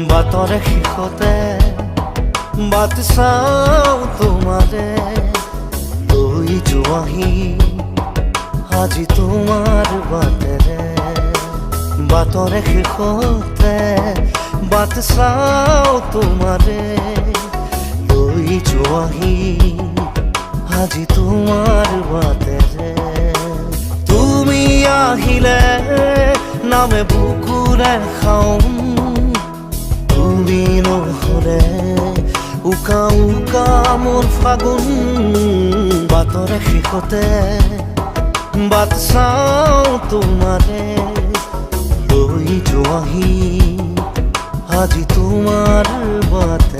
বাটৰে শেষতে বাট চাওঁ তোমাৰে লৈ যোৱাহি আজি তোমাৰ বাটেৰে। বাটৰে শেষতে বাট চাওঁ তোমাৰে লৈ যোৱাহি আজি তোমাৰ বাটেৰে। তুমি আহিলে নামে বুকুৰে খাওঁ, তুমি নহ'লে উকা উকা মোৰ ফাগুন। বাটৰে শেষতে বাট চাওঁ তোমাৰে লৈ যোৱাহি আজি তোমাৰ বাট।